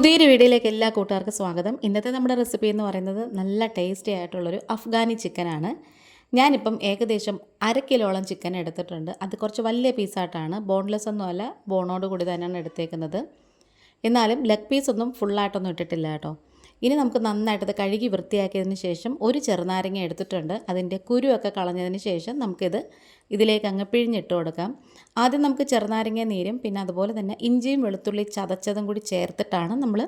പുതിയൊരു വീഡിയോയിലേക്ക് എല്ലാ കൂട്ടുകാർക്കും സ്വാഗതം. ഇന്നത്തെ നമ്മുടെ റെസിപ്പി എന്ന് പറയുന്നത് നല്ല ടേസ്റ്റി ആയിട്ടുള്ളൊരു അഫ്ഗാനി ചിക്കനാണ്. ഞാനിപ്പം ഏകദേശം 1/2 കിലോളം ചിക്കൻ എടുത്തിട്ടുണ്ട്. അത് കുറച്ച് വലിയ പീസായിട്ടാണ്, ബോൺലെസ് ഒന്നുമല്ല, ബോണോട് കൂടി തന്നെയാണ് എടുത്തേക്കുന്നത്. എന്നാലും ലെഗ് പീസൊന്നും ഫുള്ളായിട്ടൊന്നും ഇട്ടിട്ടില്ല കേട്ടോ. ഇനി നമുക്ക് നന്നായിട്ടത് കഴുകി വൃത്തിയാക്കിയതിന് ശേഷം ഒരു ചെറുനാരങ്ങ എടുത്തിട്ടുണ്ട്. അതിൻ്റെ കുരുവൊക്കെ കളഞ്ഞതിന് ശേഷം ഇതിലേക്ക് അങ്ങ് പിഴിഞ്ഞിട്ട് കൊടുക്കാം. ആദ്യം നമുക്ക് ചെറുനാരങ്ങ നീരും പിന്നെ അതുപോലെ തന്നെ ഇഞ്ചിയും വെളുത്തുള്ളി ചതച്ചതും കൂടി ചേർത്തിട്ടാണ് നമ്മൾ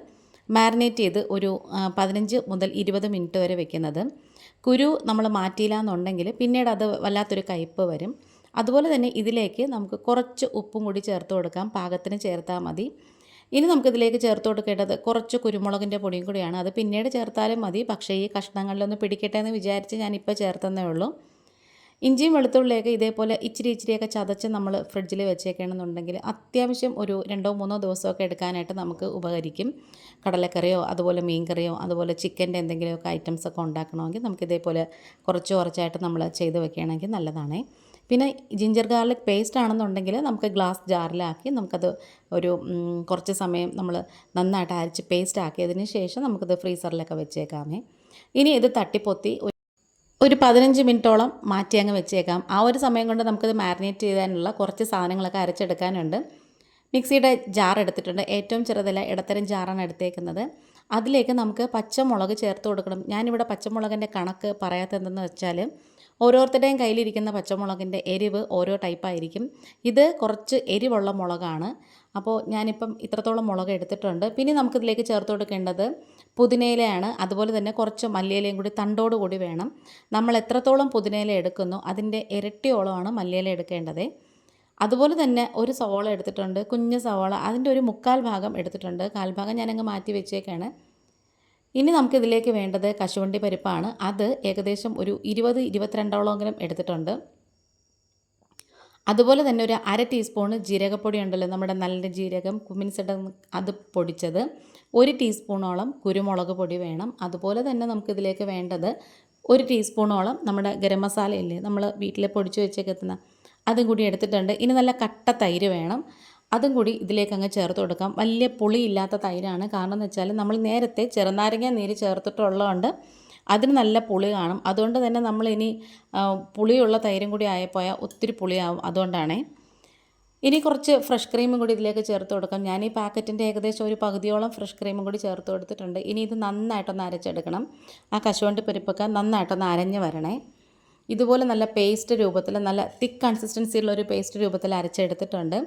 മാരിനേറ്റ് ചെയ്ത് ഒരു 15 മുതൽ 20 മിനിറ്റ് വരെ വെക്കുന്നത്. കുരു നമ്മൾ മാറ്റിയില്ല എന്നുണ്ടെങ്കിൽ പിന്നീട് അത് വല്ലാത്തൊരു കയ്പ്പ് വരും. അതുപോലെ തന്നെ ഇതിലേക്ക് നമുക്ക് കുറച്ച് ഉപ്പും കൂടി ചേർത്ത് കൊടുക്കാം. പാകത്തിന് ചേർത്താൽ മതി. ഇനി നമുക്കിതിലേക്ക് ചേർത്ത് കൊടുക്കേണ്ടത് കുറച്ച് കുരുമുളകിൻ്റെ പൊടിയും കൂടിയാണ്. അത് പിന്നീട് ചേർത്താലും മതി, പക്ഷേ ഈ കഷ്ണങ്ങളിലൊന്ന് പിടിക്കട്ടെ എന്ന് വിചാരിച്ച് ഞാനിപ്പോൾ ചേർത്തന്നേ ഉള്ളൂ. ഇഞ്ചിയും വെളുത്തുള്ളിയൊക്കെ ഇതേപോലെ ഇച്ചിരിയൊക്കെ ചതച്ച് നമ്മൾ ഫ്രിഡ്ജിൽ വെച്ചേക്കണമെന്നുണ്ടെങ്കിൽ അത്യാവശ്യം ഒരു 2-3 ദിവസമൊക്കെ എടുക്കാനായിട്ട് നമുക്ക് ഉപകരിക്കും. കടലക്കറിയോ അതുപോലെ മീൻ കറിയോ അതുപോലെ ചിക്കൻ്റെ എന്തെങ്കിലുമൊക്കെ ഐറ്റംസൊക്കെ ഉണ്ടാക്കണമെങ്കിൽ നമുക്കിതേപോലെ കുറച്ചായിട്ട് നമ്മൾ ചെയ്ത് വെക്കുകയാണെങ്കിൽ നല്ലതാണ്. പിന്നെ ജിഞ്ചർ ഗാർലിക് പേസ്റ്റ് ആണെന്നുണ്ടെങ്കിൽ നമുക്ക് ഗ്ലാസ് ജാറിലാക്കി നമുക്കത് ഒരു കുറച്ച് സമയം നമ്മൾ നന്നായിട്ട് അരച്ച് പേസ്റ്റ് ആക്കിയതിന് ശേഷം നമുക്കത് ഫ്രീസറിലൊക്കെ വെച്ചേക്കാമേ. ഇനി ഇത് തട്ടിപ്പൊത്തി ഒരു 15 മിനിറ്റോളം മാറ്റി അങ്ങ് വെച്ചേക്കാം. ആ ഒരു സമയം കൊണ്ട് നമുക്കിത് മാരിനേറ്റ് ചെയ്യാനുള്ള കുറച്ച് സാധനങ്ങളൊക്കെ അരച്ചെടുക്കാനുണ്ട്. മിക്സിയുടെ ജാർ എടുത്തിട്ടുണ്ട്. ഏറ്റവും ചെറുതല്ല, ഇടത്തരം ജാറാണ് എടുത്തേക്കുന്നത്. അതിലേക്ക് നമുക്ക് പച്ചമുളക് ചേർത്ത് കൊടുക്കണം. ഞാനിവിടെ പച്ചമുളകിൻ്റെ കണക്ക് പറയാത്തതെന്തെന്ന് വെച്ചാൽ ഓരോരുത്തരുടെയും കയ്യിലിരിക്കുന്ന പച്ചമുളകിൻ്റെ എരിവ് ഓരോ ടൈപ്പായിരിക്കും. ഇത് കുറച്ച് എരിവുള്ള മുളകാണ്. അപ്പോൾ ഞാനിപ്പം ഇത്രത്തോളം മുളക് എടുത്തിട്ടുണ്ട്. പിന്നെ നമുക്കിതിലേക്ക് ചേർത്ത് കൊടുക്കേണ്ടത് പുതിനയിലയാണ്. അതുപോലെ തന്നെ കുറച്ച് മല്ലിയിലയും കൂടി തണ്ടോട് കൂടി വേണം. നമ്മൾ എത്രത്തോളം പുതിനയില എടുക്കുന്നു അതിൻ്റെ ഇരട്ടിയോളമാണ് മല്ലിയില എടുക്കേണ്ടത്. അതുപോലെ തന്നെ ഒരു സവോള എടുത്തിട്ടുണ്ട്, കുഞ്ഞ് സവോള. അതിൻ്റെ ഒരു 1/4 ഭാഗം എടുത്തിട്ടുണ്ട്, 1/4 ഭാഗം ഞാനങ്ങ് മാറ്റി വെച്ചേക്കാണ്. ഇനി നമുക്കിതിലേക്ക് വേണ്ടത് കശുവണ്ടി പരിപ്പാണ്. അത് ഏകദേശം ഒരു 20-22ഓളം എടുത്തിട്ടുണ്ട്. അതുപോലെ തന്നെ ഒരു 1/2 ടീസ്പൂണ് ജീരകപ്പൊടി ഉണ്ടല്ലോ, നമ്മുടെ നല്ല ജീരകം, കുമിൻസിടം, അത് പൊടിച്ചത്. 1 ടീസ്പൂണോളം കുരുമുളക് പൊടി വേണം. അതുപോലെ തന്നെ നമുക്കിതിലേക്ക് വേണ്ടത് 1 ടീസ്പൂണോളം നമ്മുടെ ഗരം മസാല ഇല്ലേ, നമ്മൾ വീട്ടിൽ പൊടിച്ച് വെച്ചേക്കെത്തുന്ന, അതും കൂടി എടുത്തിട്ടുണ്ട്. ഇനി നല്ല കട്ട തൈര് വേണം, അതും കൂടി ഇതിലേക്ക് അങ്ങ് ചേർത്ത് കൊടുക്കാം. വലിയ പുളിയില്ലാത്ത തൈരാണ്. കാരണം എന്ന് വെച്ചാൽ നമ്മൾ നേരത്തെ ചെറുനാരങ്ങ നീര് ചേർത്തിട്ടുള്ളതുകൊണ്ട് അതിന് നല്ല പുളി കാണും. അതുകൊണ്ട് തന്നെ നമ്മളിനി പുളിയുള്ള തൈരും കൂടി ആയിപ്പോയാൽ ഒത്തിരി പുളിയാവും. അതുകൊണ്ടാണേ. ഇനി കുറച്ച് ഫ്രഷ് ക്രീമും കൂടി ഇതിലേക്ക് ചേർത്ത് കൊടുക്കാം. ഞാൻ ഈ പാക്കറ്റിൻ്റെ ഏകദേശം ഒരു പകുതിയോളം ഫ്രഷ് ക്രീമും കൂടി ചേർത്ത് കൊടുത്തിട്ടുണ്ട്. ഇനി ഇത് നന്നായിട്ടൊന്ന് അരച്ചെടുക്കണം. ആ കശുവണ്ടി പരിപ്പൊക്കെ നന്നായിട്ടൊന്ന് അരഞ്ഞ് വരണേ. ഇതുപോലെ നല്ല പേസ്റ്റ് രൂപത്തിൽ, നല്ല തിക്ക് കൺസിസ്റ്റൻസിയുള്ളൊരു പേസ്റ്റ് രൂപത്തിൽ അരച്ചെടുത്തിട്ടുണ്ട്.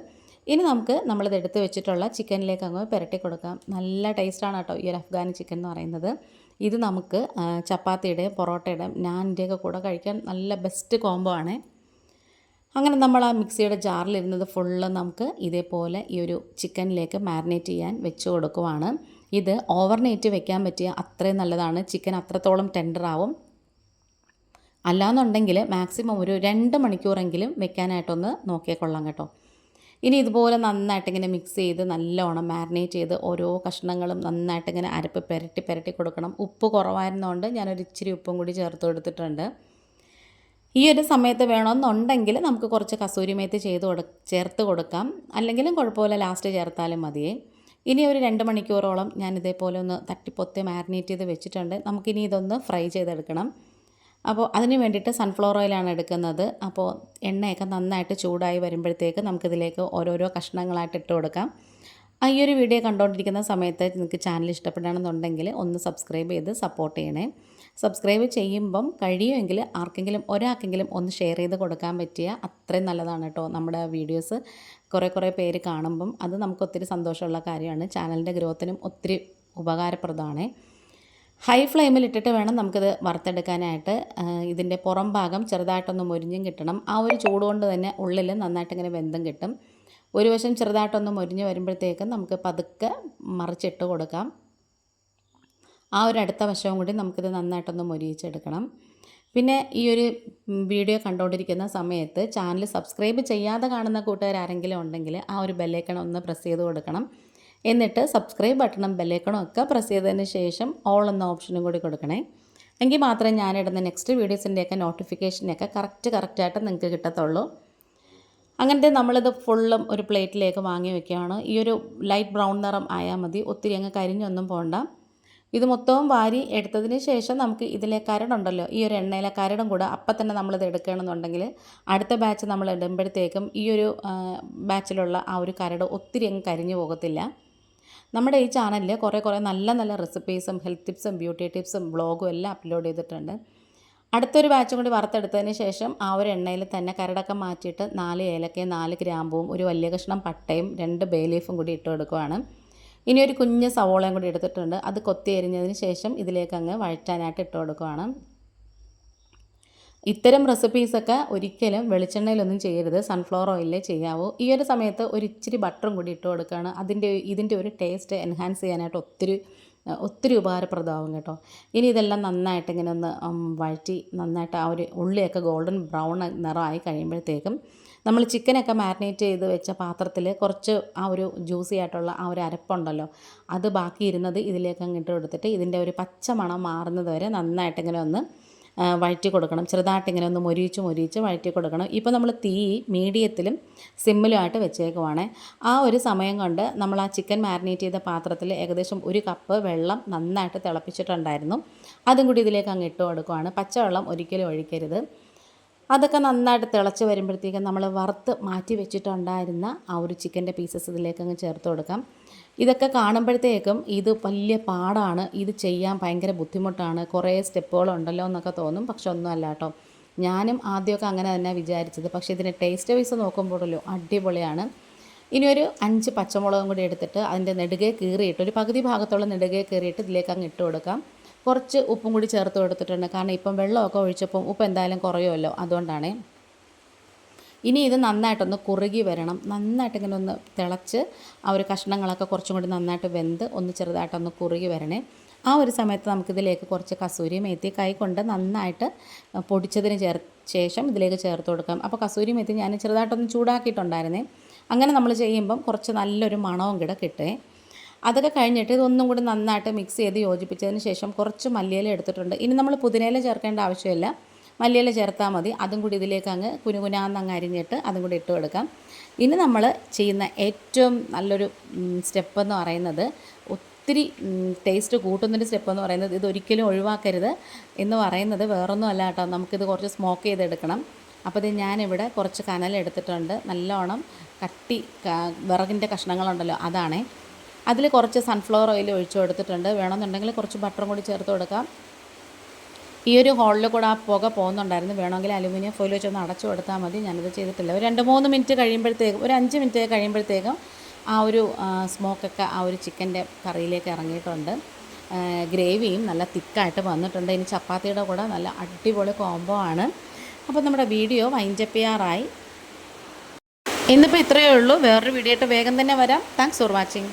ഇനി നമുക്ക് നമ്മളിത് എടുത്ത് വെച്ചിട്ടുള്ള ചിക്കനിലേക്ക് അങ്ങ് പുരട്ടി കൊടുക്കാം. നല്ല ടേസ്റ്റാണ് കേട്ടോ ഈ ഒരു അഫ്ഗാനി ചിക്കൻ എന്ന് പറയുന്നത്. ഇത് നമുക്ക് ചപ്പാത്തിയുടെയും പൊറോട്ടയുടെയും നാനിൻ്റെയൊക്കെ കൂടെ കഴിക്കാൻ നല്ല ബെസ്റ്റ് കോംബോ ആണ്. അങ്ങനെ നമ്മൾ ആ മിക്സിയുടെ ജാറിലിരുന്നത് ഫുള്ള് നമുക്ക് ഇതേപോലെ ഈ ഒരു ചിക്കനിലേക്ക് മാരിനേറ്റ് ചെയ്യാൻ വെച്ച് കൊടുക്കുവാണ്. ഇത് ഓവർനൈറ്റ് വെക്കാൻ പറ്റിയ അത്രയും നല്ലതാണ്. ചിക്കൻ അത്രത്തോളം ടെൻഡറാവും. അല്ലാന്നുണ്ടെങ്കിൽ മാക്സിമം ഒരു 2 മണിക്കൂറെങ്കിലും വെക്കാനായിട്ടൊന്ന് നോക്കിയാൽ കൊള്ളാം കേട്ടോ. ഇനി ഇതുപോലെ നന്നായിട്ടിങ്ങനെ മിക്സ് ചെയ്ത് നല്ലോണം മാരിനേറ്റ് ചെയ്ത് ഓരോ കഷ്ണങ്ങളും നന്നായിട്ടിങ്ങനെ അരപ്പ് പുരട്ടി കൊടുക്കണം. ഉപ്പ് കുറവായിരുന്നതുകൊണ്ട് ഞാനൊരു ഇച്ചിരി ഉപ്പും കൂടി ചേർത്ത് കൊടുത്തിട്ടുണ്ട്. ഈ ഒരു സമയത്ത് വേണമെന്നുണ്ടെങ്കിൽ നമുക്ക് കുറച്ച് കസൂരി മേത്തി ചേർത്ത് കൊടുക്കാം. അല്ലെങ്കിലും കുഴപ്പമില്ല, ലാസ്റ്റ് ചേർത്താലും മതിയേ. ഇനി ഒരു 2 മണിക്കൂറോളം ഞാൻ ഇതേപോലെ ഒന്ന് തട്ടിപ്പൊത്തി മാരിനേറ്റ് ചെയ്ത് വെച്ചിട്ടുണ്ട്. നമുക്കിനി ഇതൊന്ന് ഫ്രൈ ചെയ്തെടുക്കണം. അപ്പോൾ അതിന് വേണ്ടിയിട്ട് സൺഫ്ലവർ ഓയിലാണ് എടുക്കുന്നത്. അപ്പോൾ എണ്ണയൊക്കെ നന്നായിട്ട് ചൂടായി വരുമ്പോഴത്തേക്ക് നമുക്കിതിലേക്ക് ഓരോരോ കഷ്ണങ്ങളായിട്ട് ഇട്ട് കൊടുക്കാം. ഈ ഒരു വീഡിയോ കണ്ടുകൊണ്ടിരിക്കുന്ന സമയത്ത് നിങ്ങൾക്ക് ചാനൽ ഇഷ്ടപ്പെടുകയാണെന്നുണ്ടെങ്കിൽ ഒന്ന് സബ്സ്ക്രൈബ് ചെയ്ത് സപ്പോർട്ട് ചെയ്യണേ. സബ്സ്ക്രൈബ് ചെയ്യുമ്പം കഴിയുമെങ്കിൽ ഒരാൾക്കെങ്കിലും ഒന്ന് ഷെയർ ചെയ്ത് കൊടുക്കാൻ പറ്റിയ അത്രയും നല്ലതാണ് കേട്ടോ. നമ്മുടെ വീഡിയോസ് കുറേ പേര് കാണുമ്പം അത് നമുക്കൊത്തിരി സന്തോഷമുള്ള കാര്യമാണ്. ചാനലിൻ്റെ ഗ്രോത്തിനും ഒത്തിരി ഉപകാരപ്രദമാണ്. ഹൈ ഫ്ലെയിമിലിട്ടിട്ട് വേണം നമുക്കിത് വറുത്തെടുക്കാനായിട്ട്. ഇതിൻ്റെ പുറം ഭാഗം ചെറുതായിട്ടൊന്ന് മൊരിഞ്ഞും കിട്ടണം. ആ ഒരു ചൂടുകൊണ്ട് തന്നെ ഉള്ളിൽ നന്നായിട്ടിങ്ങനെ വെന്തും കിട്ടും. ഒരു വശം ചെറുതായിട്ടൊന്ന് മൊരിഞ്ഞ് വരുമ്പോഴത്തേക്കും നമുക്ക് പതുക്കെ മറിച്ചിട്ട് കൊടുക്കാം. ആ ഒരു അടുത്ത വശവും കൂടി നമുക്കിത് നന്നായിട്ടൊന്ന് മൊരിയിച്ചെടുക്കണം. പിന്നെ ഈ ഒരു വീഡിയോ കണ്ടുകൊണ്ടിരിക്കുന്ന സമയത്ത് ചാനൽ സബ്സ്ക്രൈബ് ചെയ്യാതെ കാണുന്ന കൂട്ടുകാരാരെങ്കിലും ഉണ്ടെങ്കിൽ ആ ഒരു ബെല്ലൈക്കൺ ഒന്ന് പ്രസ് ചെയ്ത് കൊടുക്കണം. എന്നിട്ട് സബ്സ്ക്രൈബ് ബട്ടണും ബെല്ലൈക്കണും ഒക്കെ പ്രസ് ചെയ്തതിന് ശേഷം ഓൾ എന്ന ഓപ്ഷനും കൂടി കൊടുക്കണേ. എങ്കിൽ മാത്രമേ ഞാനിടുന്ന നെക്സ്റ്റ് വീഡിയോസിൻ്റെയൊക്കെ നോട്ടിഫിക്കേഷനൊക്കെ കറക്റ്റായിട്ട് നിങ്ങൾക്ക് കിട്ടത്തുള്ളൂ. അങ്ങനത്തെ നമ്മളിത് ഫുള്ളും ഒരു പ്ലേറ്റിലേക്ക് വാങ്ങി വെക്കുകയാണ്. ഈ ഒരു ലൈറ്റ് ബ്രൗൺ നിറം ആയാൽ മതി, ഒത്തിരി അങ്ങ് കരിഞ്ഞൊന്നും പോകണ്ട. ഇത് മൊത്തവും വാരി എടുത്തതിന് ശേഷം നമുക്ക് ഇതിലെ കരടുണ്ടല്ലോ, ഈ ഒരു എണ്ണയിലെ കരടും കൂടെ അപ്പം തന്നെ നമ്മളിത് എടുക്കുകയാണെന്നുണ്ടെങ്കിൽ അടുത്ത ബാച്ച് നമ്മൾ ഇടുമ്പോഴത്തേക്കും ഈ ഒരു ബാച്ചിലുള്ള ആ ഒരു കരട് ഒത്തിരി അങ്ങ് കരിഞ്ഞു പോകത്തില്ല. നമ്മുടെ ഈ ചാനലിൽ കുറേ നല്ല നല്ല റെസിപ്പീസും ഹെൽത്ത് ടിപ്സും ബ്യൂട്ടി ടിപ്സും വ്ളോഗും എല്ലാം അപ്ലോഡ് ചെയ്തിട്ടുണ്ട്. അടുത്തൊരു ബാച്ചും കൂടി വറുത്തെടുത്തതിന് ശേഷം ആ ഒരു എണ്ണയിൽ തന്നെ കരടൊക്കെ മാറ്റിയിട്ട് 4 ഏലക്കയും 4 ഗ്രാമ്പും ഒരു വലിയ കഷ്ണം പട്ടയും 2 ബേ ലീഫും കൂടി ഇട്ട് കൊടുക്കുകയാണ്. ഇനി ഒരു കുഞ്ഞ് സവോളയും കൂടി എടുത്തിട്ടുണ്ട്, അത് കൊത്തി എരിഞ്ഞതിന് ശേഷം ഇതിലേക്ക് അങ്ങ് വഴറ്റാനായിട്ട് ഇട്ട് കൊടുക്കുകയാണ്. ഇത്തരം റെസിപ്പീസൊക്കെ ഒരിക്കലും വെളിച്ചെണ്ണയിലൊന്നും ചെയ്യരുത്, സൺഫ്ലവർ ഓയിലേ ചെയ്യാവൂ. ഈ ഒരു സമയത്ത് ഒരു ഇച്ചിരി ബട്ടറും കൂടി ഇട്ട് കൊടുക്കുകയാണ്. ഇതിൻ്റെ ഒരു ടേസ്റ്റ് എൻഹാൻസ് ചെയ്യാനായിട്ട് ഒത്തിരി ഉപകാരപ്രദമാകും കേട്ടോ. ഇനി ഇതെല്ലാം നന്നായിട്ട് ഇങ്ങനെ ഒന്ന് വഴറ്റി നന്നായിട്ട് ആ ഒരു ഉള്ളിയൊക്കെ ഗോൾഡൻ ബ്രൗൺ നിറമായി കഴിയുമ്പോഴത്തേക്കും നമ്മൾ ചിക്കനൊക്കെ മാരിനേറ്റ് ചെയ്ത് വെച്ച പാത്രത്തിൽ കുറച്ച് ആ ഒരു ജ്യൂസി ആയിട്ടുള്ള ആ ഒരു അരപ്പുണ്ടല്ലോ, അത് ബാക്കി ഇരുന്നത് ഇതിലേക്ക് അങ്ങിട്ട് കൊടുത്തിട്ട് ഇതിൻ്റെ ഒരു പച്ച മണം മാറുന്നത് വരെ നന്നായിട്ടിങ്ങനെ ഒന്ന് വഴറ്റി കൊടുക്കണം. ചെറുതായിട്ടിങ്ങനെ ഒന്ന് മൊരിയിച്ച് വഴറ്റി കൊടുക്കണം. ഇപ്പോൾ നമ്മൾ തീ മീഡിയത്തിലും സിമ്മിലുമായിട്ട് വെച്ചേക്കുവാണ്. ആ ഒരു സമയം കൊണ്ട് നമ്മൾ ആ ചിക്കൻ മാരിനേറ്റ് ചെയ്ത പാത്രത്തിൽ ഏകദേശം 1 കപ്പ് വെള്ളം നന്നായിട്ട് തിളപ്പിച്ചിട്ടുണ്ടായിരുന്നു, അതും കൂടി ഇതിലേക്ക് അങ്ങ് ഇട്ട് കൊടുക്കുവാണ്. പച്ചവെള്ളം ഒരിക്കലും ഒഴിക്കരുത്. അതൊക്കെ നന്നായിട്ട് തിളച്ച് വരുമ്പോഴത്തേക്കും നമ്മൾ വറുത്ത് മാറ്റി വെച്ചിട്ടുണ്ടായിരുന്ന ആ ഒരു ചിക്കൻ്റെ പീസസ് ഇതിലേക്ക് അങ്ങ് ചേർത്ത് കൊടുക്കാം. ഇതൊക്കെ കാണുമ്പോഴത്തേക്കും ഇത് വലിയ പാടാണ്, ഇത് ചെയ്യാൻ ഭയങ്കര ബുദ്ധിമുട്ടാണ്, കുറേ സ്റ്റെപ്പുകളുണ്ടല്ലോ എന്നൊക്കെ തോന്നും. പക്ഷെ ഒന്നുമല്ല കേട്ടോ. ഞാനും ആദ്യമൊക്കെ അങ്ങനെ തന്നെ വിചാരിച്ചത്. പക്ഷേ ഇതിൻ്റെ ടേസ്റ്റ് വൈസ് നോക്കുമ്പോഴല്ലോ അടിപൊളിയാണ്. ഇനി ഒരു 5 പച്ചമുളകും കൂടി എടുത്തിട്ട് അതിൻ്റെ നെടുകെ കീറിയിട്ട് ഒരു പകുതി ഭാഗത്തുള്ള നെടുകെ കീറിയിട്ട് ഇതിലേക്ക് അങ്ങ് ഇട്ട് കൊടുക്കാം. കുറച്ച് ഉപ്പും കൂടി ചേർത്ത് കൊടുത്തിട്ടുണ്ട്, കാരണം ഇപ്പം വെള്ളമൊക്കെ ഒഴിച്ചപ്പം ഉപ്പ് എന്തായാലും കുറയുമല്ലോ, അതുകൊണ്ടാണ്. ഇനി ഇത് നന്നായിട്ടൊന്ന് കുറുകി വരണം. നന്നായിട്ടിങ്ങനെ ഒന്ന് തിളച്ച് ആ ഒരു കഷ്ണങ്ങളൊക്കെ കുറച്ചും കൂടി നന്നായിട്ട് വെന്ത് ഒന്ന് ചെറുതായിട്ടൊന്ന് കുറുകി വരണേ. ആ ഒരു സമയത്ത് നമുക്കിതിലേക്ക് കുറച്ച് കസൂരി മേത്തി കൈകൊണ്ട് നന്നായിട്ട് പൊടിച്ചതിന് ശേഷം ഇതിലേക്ക് ചേർത്ത് കൊടുക്കാം. അപ്പോൾ കസൂരി മേത്തി ഞാൻ ചെറുതായിട്ടൊന്ന് ചൂടാക്കിയിട്ടുണ്ടായിരുന്നേ. അങ്ങനെ നമ്മൾ ചെയ്യുമ്പം കുറച്ച് നല്ലൊരു മണവും കൂടെ കിട്ടേ. അതൊക്കെ കഴിഞ്ഞിട്ട് ഇതൊന്നും കൂടി നന്നായിട്ട് മിക്സ് ചെയ്ത് യോജിപ്പിച്ചതിന് ശേഷം കുറച്ച് മല്ലിയില എടുത്തിട്ടുണ്ട്. ഇനി നമ്മൾ പുതിനയില ചേർക്കേണ്ട ആവശ്യമില്ല, മല്ലിയില ചേർത്താൽ മതി. അതും കൂടി ഇതിലേക്ക് അങ്ങ് കുനുകുനാന്നങ്ങ് അരിഞ്ഞിട്ട് അതും കൂടി ഇട്ട് കൊടുക്കാം. ഇനി നമ്മൾ ചെയ്യുന്ന ഏറ്റവും നല്ലൊരു സ്റ്റെപ്പ് എന്ന് പറയുന്നത്, ഒത്തിരി ടേസ്റ്റ് കൂട്ടുന്നൊരു സ്റ്റെപ്പ് എന്ന് പറയുന്നത്, ഇതൊരിക്കലും ഒഴിവാക്കരുത് എന്ന് പറയുന്നത് വേറൊന്നും അല്ല കേട്ടോ. നമുക്കിത് കുറച്ച് സ്മോക്ക് ചെയ്തെടുക്കണം. അപ്പോൾ ഇത് ഞാനിവിടെ കുറച്ച് കനലെടുത്തിട്ടുണ്ട്, നല്ലോണം കട്ടി വിറകിൻ്റെ കഷ്ണങ്ങളുണ്ടല്ലോ അതാണേ. അതിൽ കുറച്ച് സൺഫ്ലവർ ഓയിൽ ഒഴിച്ചു കൊടുത്തിട്ടുണ്ട്. വേണമെന്നുണ്ടെങ്കിൽ കുറച്ച് ബട്ടറും കൂടി ചേർത്ത് കൊടുക്കാം. ഈ ഒരു ഹോളിൽ കൂടെ ആ പുക പോകുന്നുണ്ടായിരുന്നു, വേണമെങ്കിൽ അലുമിനിയം ഫോയിൽ വെച്ചൊന്ന് അടച്ചു കൊടുത്താൽ മതി. ഞാനത് ചെയ്തിട്ടില്ല. ഒരു 2-3 മിനിറ്റ് കഴിയുമ്പോഴത്തേക്കും, ഒരു 5 മിനിറ്റ് കഴിയുമ്പോഴത്തേക്കും ആ ഒരു സ്മോക്കൊക്കെ ആ ഒരു ചിക്കൻ്റെ കറിയിലേക്ക് ഇറങ്ങിയിട്ടുണ്ട്. ഗ്രേവിയും നല്ല തിക്കായിട്ട് വന്നിട്ടുണ്ട്. ഇനി ചപ്പാത്തിയുടെ കൂടെ നല്ല അടിപൊളി കോംബോ ആണ്. അപ്പോൾ നമ്മുടെ വീഡിയോ വൈൻഡപ്പ് ചെയ്യാറായി. ഇന്നിപ്പോൾ ഇത്രയേ ഉള്ളൂ. വേറൊരു വീഡിയോ ആയിട്ട് വേഗം തന്നെ വരാം. Thanks for watching.